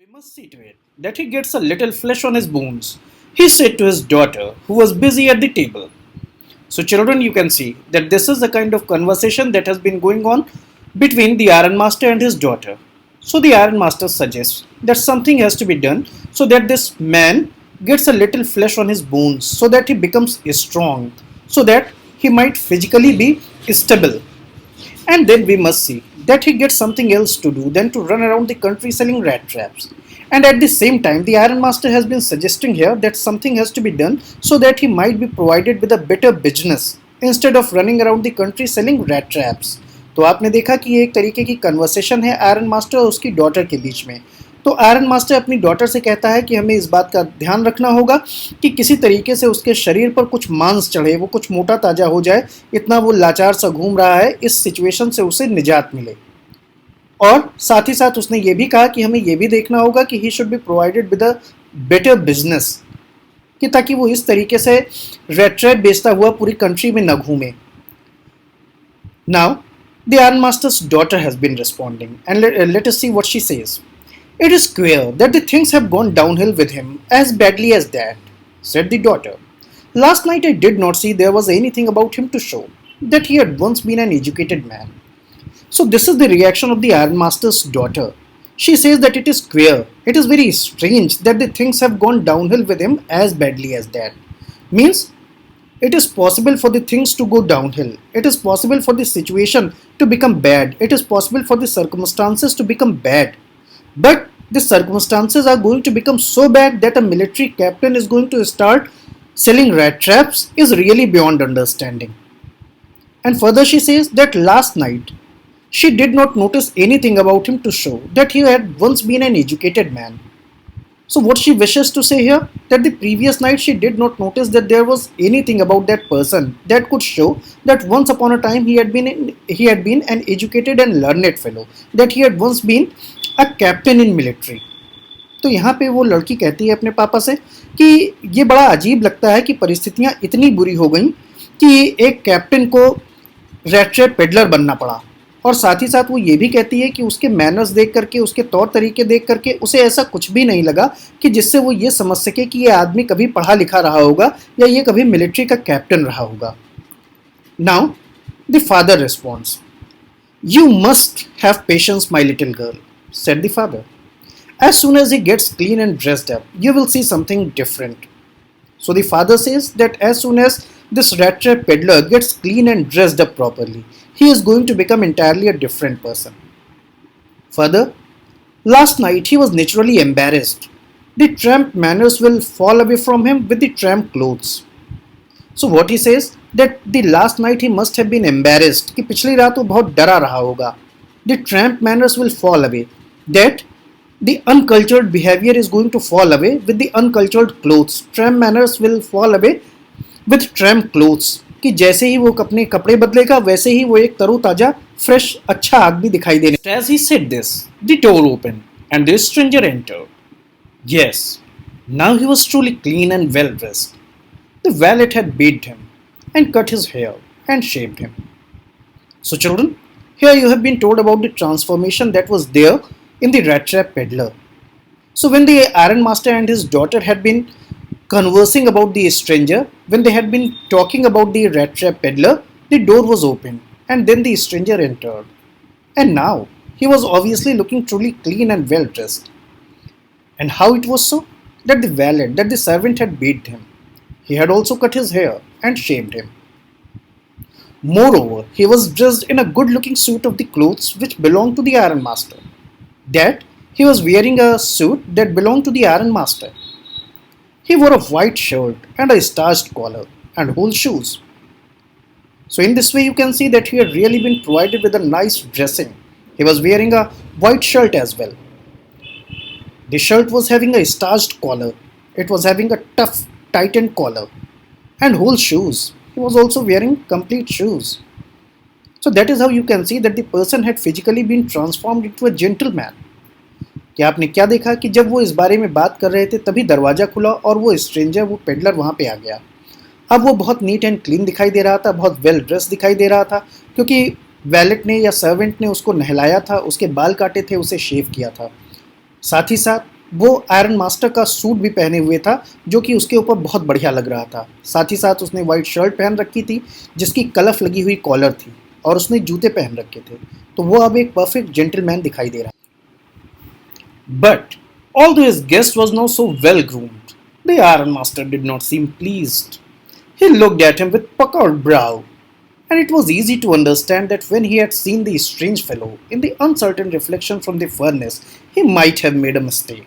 We must see to it that he gets a little flesh on his bones, he said to his daughter, who was busy at the table. So, children, you can see that this is the kind of conversation that has been going on between the Iron Master and his daughter. So, the Iron Master suggests that something has to be done so that this man gets a little flesh on his bones, so that he becomes strong, so that he might physically be stable. And then we must see that he gets something else to do than to run around the country selling rat traps. And at the same time, the Iron Master has been suggesting here that something has to be done so that he might be provided with a better business instead of running around the country selling rat traps. तो आपने देखा कि ये एक तरीके की conversation है iron master और उसकी डॉटर के बीच में. तो आयरन मास्टर अपनी डॉटर से कहता है कि हमें इस बात का ध्यान रखना होगा कि किसी तरीके से उसके शरीर पर कुछ मांस चढ़े, वो कुछ मोटा ताज़ा हो जाए, इतना वो लाचार सा घूम रहा है, इस सिचुएशन से उसे निजात मिले. और साथ ही साथ उसने ये भी कहा कि हमें ये भी देखना होगा कि he should be provided with a better business, कि ताकि वो इस तरीके से रेड ट्रैप बेचता हुआ पूरी कंट्री में न घूमे. Now the iron master's daughter has been responding and let us see what she says. It is queer that the things have gone downhill with him as badly as that, said the daughter. Last night I did not see there was anything about him to show that he had once been an educated man. So this is the reaction of the Iron Master's daughter. She says that it is queer, it is very strange that the things have gone downhill with him as badly as that. Means it is possible for the things to go downhill. It is possible for the situation to become bad. It is possible for the circumstances to become bad. But the circumstances are going to become so bad that a military captain is going to start selling rat traps is really beyond understanding. And further she says that last night she did not notice anything about him to show that he had once been an educated man. So what she wishes to say here, that the previous night she did not notice that there was anything about that person that could show that once upon a time he had been an educated and learned fellow, that he had once been a captain in military. तो यहाँ पे वो लड़की कहती है अपने पापा से कि ये बड़ा अजीब लगता है कि परिस्थितियाँ इतनी बुरी हो गई कि एक कैप्टन को रेड ट्रैप पेडलर बनना पड़ा. और साथ ही साथ वो ये भी कहती है कि उसके मैनर्स देख करके, उसके तौर तरीके देख करके उसे ऐसा कुछ भी नहीं लगा कि जिससे वो ये समझ सके कि ये आदमी कभी पढ़ा लिखा रहा होगा या ये कभी मिलिट्री का कैप्टन रहा होगा. Now the father responds. You must have patience my little girl, said the father. As soon as he gets clean and dressed up, you will see something different. So the father says that as soon as this rat trap peddler gets clean and dressed up properly, he is going to become entirely a different person. Further, last night he was naturally embarrassed. The tramp manners will fall away from him with the tramp clothes. So what he says, that the last night he must have been embarrassed, कि पिछली रात वो बहुत डरा रहा होगा. The tramp manners will fall away, that the uncultured behavior is going to fall away with the uncultured clothes. Tramp manners will fall away with tramp clothes, कि जैसे ही वो अपने कपड़े बदलेगा वैसे ही वो एक तरोताजा फ्रेश अच्छा आदमी दिखाई देने. As he said this, the door opened and the stranger entered. Yes, now he was truly clean and well dressed. The valet had bathed him and cut his hair and shaved him. So children, here you have been told about the transformation that was there in the rat trap peddler. So when the Iron Master and his daughter had been conversing about the stranger, when they had been talking about the rat trap peddler, the door was opened and then the stranger entered. And now he was obviously looking truly clean and well dressed. And how it was so? That the valet, that the servant had bathed him. He had also cut his hair and shaved him. Moreover, he was dressed in a good-looking suit of the clothes which belonged to the Iron Master. That he was wearing a suit that belonged to the Iron Master. He wore a white shirt and a starched collar and whole shoes. So in this way you can see that he had really been provided with a nice dressing. He was wearing a white shirt as well. The shirt was having a starched collar. It was having a tough, tightened collar and whole shoes. He was also wearing complete shoes. So that is how you can see that the person had physically been transformed into a gentleman. कि आपने क्या देखा कि जब वो इस बारे में बात कर रहे थे तभी दरवाज़ा खुला और वो स्ट्रेंजर, वो पेडलर वहाँ पे आ गया. अब वो बहुत नीट एंड क्लीन दिखाई दे रहा था, बहुत वेल ड्रेस दिखाई दे रहा था, क्योंकि वैलेट ने या सर्वेंट ने उसको नहलाया था, उसके बाल काटे थे, उसे शेव किया था. साथ ही साथ वो आयरन मास्टर का सूट भी पहने हुए था जो कि उसके ऊपर बहुत बढ़िया लग रहा था। साथ ही साथ उसने वाइट शर्ट पहन रखी थी जिसकी कलफ लगी हुई कॉलर थी और उसने जूते पहन रखे थे। तो वो अब एक परफेक्ट जेंटलमैन दिखाई दे रहा। But although his guest was now so well groomed, the Iron Master did not seem pleased. He looked at him with puckered brow, and it was easy to understand that when he had seen the strange fellow in the uncertain reflection from the furnace, he might have made a mistake.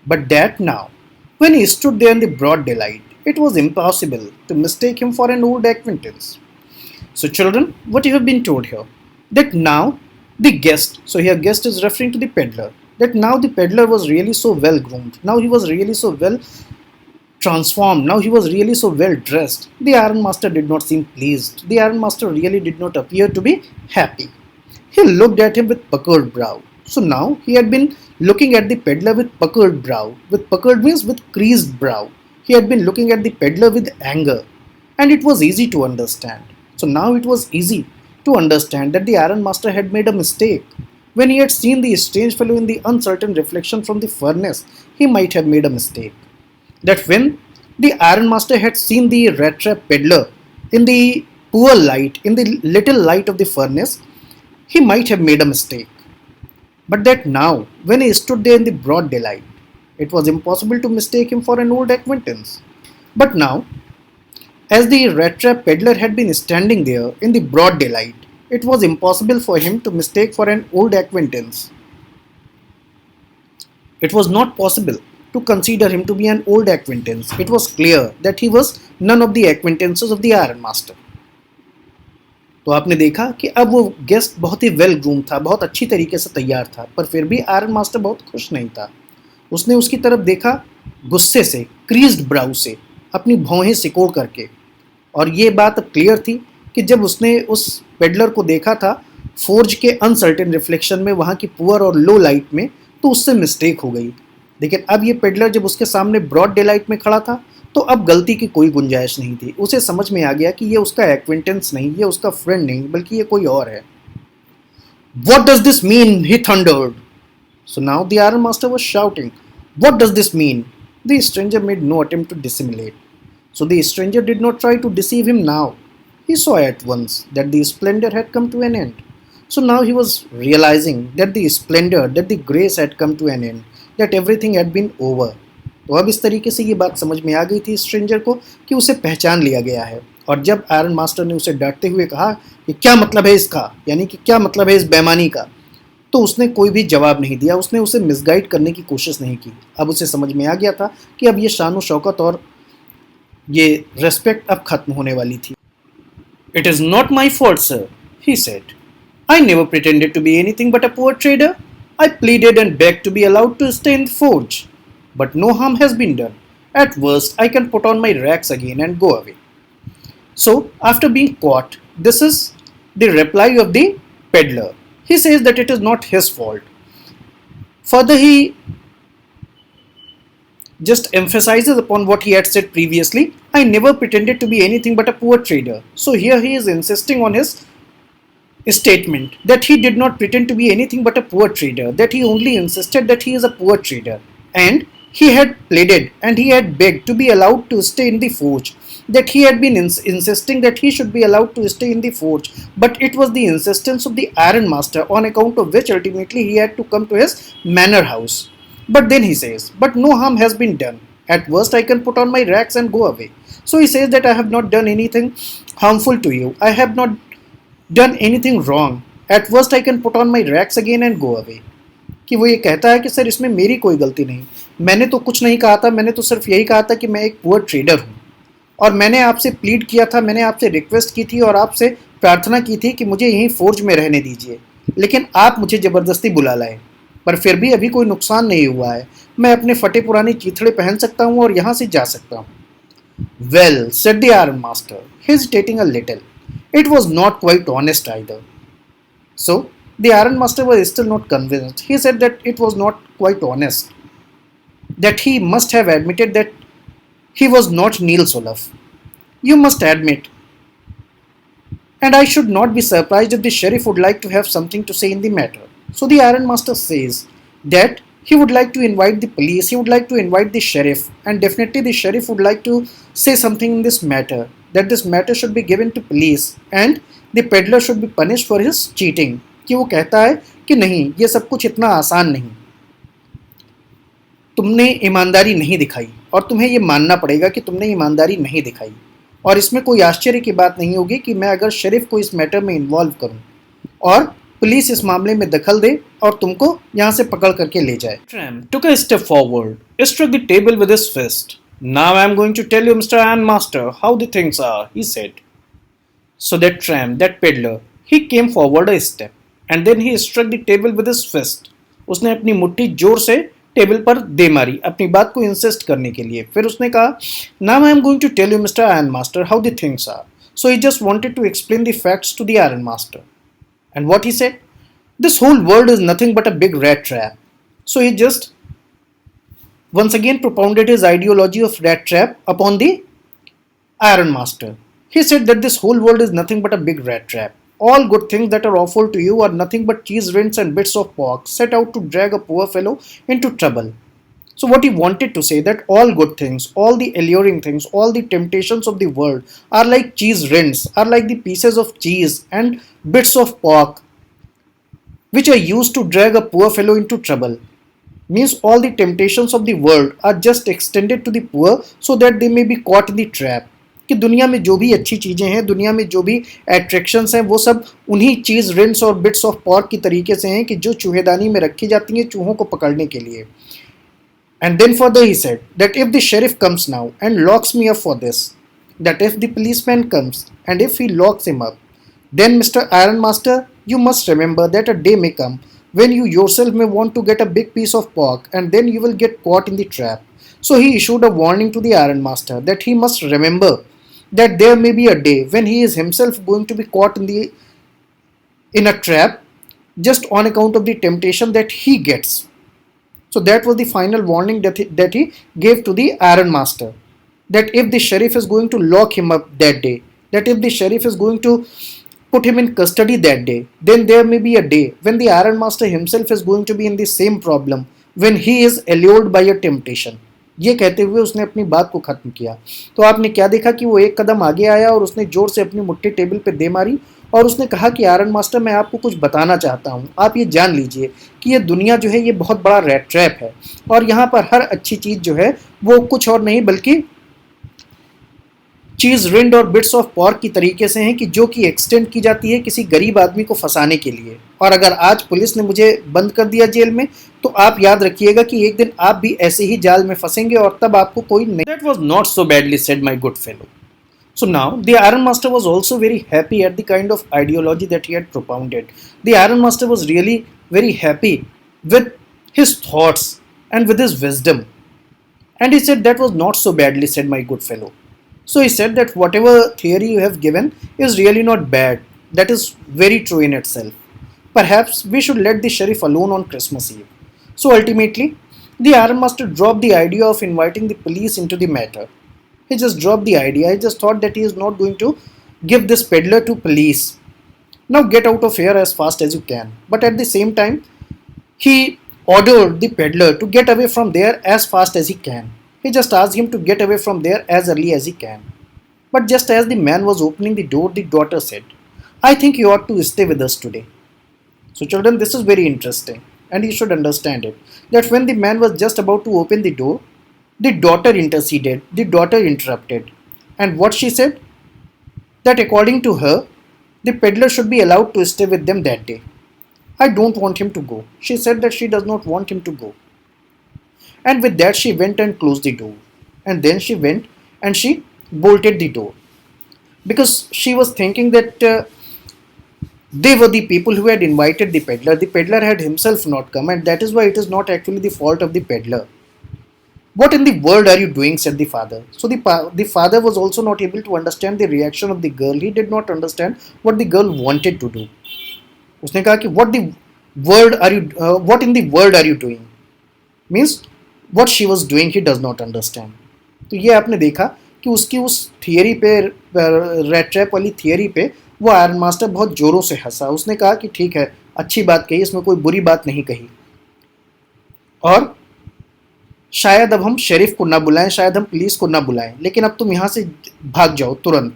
But that now, when he stood there in the broad daylight, it was impossible to mistake him for an old acquaintance. So, children, what you have been told here? That now the guest, so here guest is referring to the peddler, that now the peddler was really so well groomed, now he was really so well transformed, now he was really so well dressed. The Iron Master did not seem pleased. The Iron Master really did not appear to be happy. He looked at him with puckered brow. So now he had been looking at the peddler with puckered brow. With puckered means with creased brow. He had been looking at the peddler with anger. And it was easy to understand. So now it was easy to understand that the Iron Master had made a mistake. When he had seen the strange fellow in the uncertain reflection from the furnace, he might have made a mistake. That when the Iron Master had seen the Rattrap peddler in the poor light, in the little light of the furnace, he might have made a mistake. But that now, when he stood there in the broad daylight, it was impossible to mistake him for an old acquaintance. But now, as the Rattrap peddler had been standing there in the broad daylight, it was impossible for him to mistake for an old acquaintance. It was not possible to consider him to be an old acquaintance. It was clear that he was none of the acquaintances of the Iron Master. तो आपने देखा कि अब वो guest बहुत ही well groom था, बहुत अच्छी तरीके से तैयार था, पर फिर भी आयरन मास्टर बहुत खुश नहीं था। उसने उसकी तरफ देखा गुस्से से, क्रीज्ड ब्राउ से, अपनी भौहें सिकोड़ करके। और ये बात अब क्लियर थी कि जब उसने उस पेडलर को देखा था फोर्ज के अनसर्टेन रिफ्लेक्शन में, वहाँ की पुअर और लो लाइट में, तो उससे मिस्टेक हो गई। लेकिन अब ये पेडलर जब उसके सामने ब्रॉड डे लाइट में खड़ा था तो अब गलती की कोई गुंजाइश नहीं थी। उसे समझ में आ गया कि ये उसका एक्विंटेंस नहीं, ये उसका फ्रेंड नहीं, बल्कि ये कोई और है। What does this mean? He thundered. So now the Iron Master was shouting. What does this mean? The stranger made no attempt to dissimulate. So the stranger did not try to deceive him now. He saw at once that the splendor had come to an end. So now he was realizing that the splendor, that the grace had come to an end, that everything had been over. तो अब इस तरीके से ये बात समझ में आ गई थी स्ट्रेंजर को कि उसे पहचान लिया गया है। और जब आयरन मास्टर ने उसे डांटते हुए कहा कि क्या मतलब है इसका, यानी कि क्या मतलब है इस बेईमानी का, तो उसने कोई भी जवाब नहीं दिया। उसने उसे मिसगाइड करने की कोशिश नहीं की। अब उसे समझ में आ गया था कि अब ये शान शौकत और ये रेस्पेक्ट अब खत्म होने वाली थी। It is not my fault, sir, he said. I never pretended to be anything but a poor trader. I pleaded and begged to be allowed to stay in the forge. But no harm has been done. At worst, I can put on my rags again and go away. So, after being caught, this is the reply of the peddler. He says that it is not his fault. Further, he just emphasizes upon what he had said previously. I never pretended to be anything but a poor trader. So, here he is insisting on his statement that he did not pretend to be anything but a poor trader, that he only insisted that he is a poor trader. And he had pleaded and he had begged to be allowed to stay in the forge, that he had been insisting that he should be allowed to stay in the forge, but it was the insistence of the Iron Master on account of which ultimately he had to come to his manor house. But then he says, but no harm has been done. At worst I can put on my rags and go away. So he says that I have not done anything harmful to you. I have not done anything wrong. At worst I can put on my rags again and go away. कि वो ये कहता है कि sir इसमें मेरी कोई गलती नहीं, मैंने तो कुछ नहीं कहा था, मैंने तो सिर्फ यही कहा था कि मैं एक पुअर ट्रेडर हूँ और मैंने आपसे प्लीड किया था, मैंने आपसे रिक्वेस्ट की थी और आपसे प्रार्थना की थी कि मुझे यहीं फोर्ज में रहने दीजिए, लेकिन आप मुझे ज़बरदस्ती बुला लाए। पर फिर भी अभी कोई नुकसान नहीं हुआ है, मैं अपने फटे पुराने चीथड़े पहन सकता हूँ और यहाँ से जा सकता हूँ। Well said the iron master, hesitating a little, it was not quite honest either. So the Iron Master was still not convinced. He said that it was not quite honest, that he must have admitted that he was not Neil Solaf. You must admit, and I should not be surprised if the sheriff would like to have something to say in the matter. So the Iron Master says that he would like to invite the police, he would like to invite the sheriff, and definitely the sheriff would like to say something in this matter, that this matter should be given to police and the peddler should be punished for his cheating. कि वो कहता है कि नहीं, ये सब कुछ इतना आसान नहीं, तुमने ईमानदारी नहीं दिखाई और तुम्हें ये मानना पड़ेगा कि तुमने ईमानदारी नहीं दिखाई। और इसमें कोई आश्चर्य की बात नहीं होगी कि मैं अगर शरीफ को इस मैटर में इन्वॉल्व करूं और पुलिस इस मामले में दखल दे और तुमको यहां से पकड़ करके ले जाए। Tramp took a step forward, struck the table with his fist. Now I am going to tell you, Mr. Master, how the things are, he said. So that tramp, that peddler, he came forward a step and then he struck the table with his fist. उसने अपनी मुट्ठी जोर से table पर दे मारी अपनी बात को इंसिस्ट करने के लिए। फिर उसने कहा, now I am going to tell you mister iron master how the things are. So he just wanted to explain the facts to the iron master. And what he said, this whole world is nothing but a big rat trap. So he just once again propounded his ideology of Rattrap upon the Iron Master. He said that this whole world is nothing but a big rat trap. All good things that are offered to you are nothing but cheese rinds and bits of pork set out to drag a poor fellow into trouble. So what he wanted to say that all good things, all the alluring things, all the temptations of the world are like cheese rinds, are like the pieces of cheese and bits of pork which are used to drag a poor fellow into trouble. Means all the temptations of the world are just extended to the poor so that they may be caught in the trap. कि दुनिया में जो भी अच्छी चीज़ें हैं, दुनिया में जो भी एट्रैक्शंस हैं, वो सब उन्हीं चीज़ रिंस और बिट्स ऑफ पॉर्क की तरीके से हैं कि जो चूहेदानी में रखी जाती हैं चूहों को पकड़ने के लिए। And then further he said that if the sheriff comes now and locks me up for this, that if the policeman comes and if he locks him up, then Mr. Iron Master, you must remember that a day may come when you yourself may want to get a big piece of pork and then you will get caught in the trap. So he issued a warning to the Iron Master that he must remember that there may be a day when he is himself going to be caught in a trap just on account of the temptation that he gets. So that was the final warning that he gave to the Iron Master, that if the sheriff is going to lock him up that day, that if the sheriff is going to put him in custody that day, then there may be a day when the Iron Master himself is going to be in the same problem when he is allured by a temptation. ये कहते हुए उसने अपनी बात को खत्म किया। तो आपने क्या देखा कि वो एक कदम आगे आया और उसने जोर से अपनी मुट्ठी टेबल पे दे मारी और उसने कहा कि आयरन मास्टर, मैं आपको कुछ बताना चाहता हूँ, आप ये जान लीजिए कि ये दुनिया जो है ये बहुत बड़ा रैट ट्रैप है और यहाँ पर हर अच्छी चीज़ जो है वो कुछ और नहीं बल्कि चीज़ रिंड और बिट्स ऑफ पॉर्क की तरीके से हैं कि जो कि एक्सटेंड की जाती है किसी गरीब आदमी को फंसाने के लिए। और अगर आज पुलिस ने मुझे बंद कर दिया जेल में तो आप याद रखिएगा कि एक दिन आप भी ऐसे ही जाल में फंसेंगे और तब आपको कोई नहीं। That was not so badly said, my good fellow. So now the Iron Master was also very happy at the kind of ideology that he had propounded. The Iron Master was really very happy with his thoughts and with his wisdom. And he said that was not so badly said, my good fellow. So he said that whatever theory you have given is really not bad. That is very true in itself. Perhaps we should let the sheriff alone on Christmas Eve. So ultimately, the Iron Master dropped the idea of inviting the police into the matter. He just dropped the idea. He just thought that he is not going to give this peddler to police. Now get out of here as fast as you can. But at the same time, he ordered the peddler to get away from there as fast as he can. He just asked him to get away from there as early as he can. But just as the man was opening the door, the daughter said, I think you ought to stay with us today. So children, this is very interesting and you should understand it. That when the man was just about to open the door, the daughter interceded, the daughter interrupted. And what she said? That according to her, the peddler should be allowed to stay with them that day. I don't want him to go. She said that she does not want him to go. And with that she went and closed the door. And then she went and she bolted the door. Because she was thinking that they were the people who had invited the peddler. The peddler had himself not come and that is why it is not actually the fault of the peddler. What in the world are you doing? Said the father. So the father was also not able to understand the reaction of the girl. He did not understand what the girl wanted to do. उसने कहा कि what in the world are you doing? Means what she was doing he does not understand. तो ये आपने देखा कि उसकी उस थियरी पे, रैट ट्रैप वाली थियरी पे वो आयरन मास्टर बहुत जोरों से हंसा। उसने कहा कि ठीक है, अच्छी बात कही, इसमें कोई बुरी बात नहीं कही। और शायद अब हम शेरिफ को ना बुलाएं, शायद हम पुलिस को ना बुलाएं, लेकिन अब तुम यहाँ से भाग जाओ तुरंत।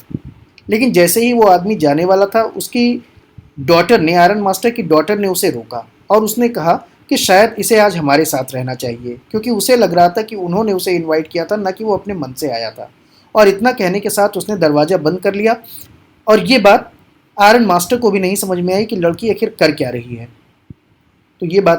लेकिन जैसे ही वो आदमी जाने वाला था, उसकी डॉटर ने, आयरन मास्टर की डॉटर ने उसे रोका और उसने कहा कि शायद इसे आज हमारे साथ रहना चाहिए, क्योंकि उसे लग रहा था कि उन्होंने उसे इनवाइट किया था, ना कि वो अपने मन से आया था। और इतना कहने के साथ उसने दरवाज़ा बंद कर लिया। और ये बात आयरन मास्टर को भी नहीं समझ में आई कि लड़की आखिर कर क्या रही है। तो ये बात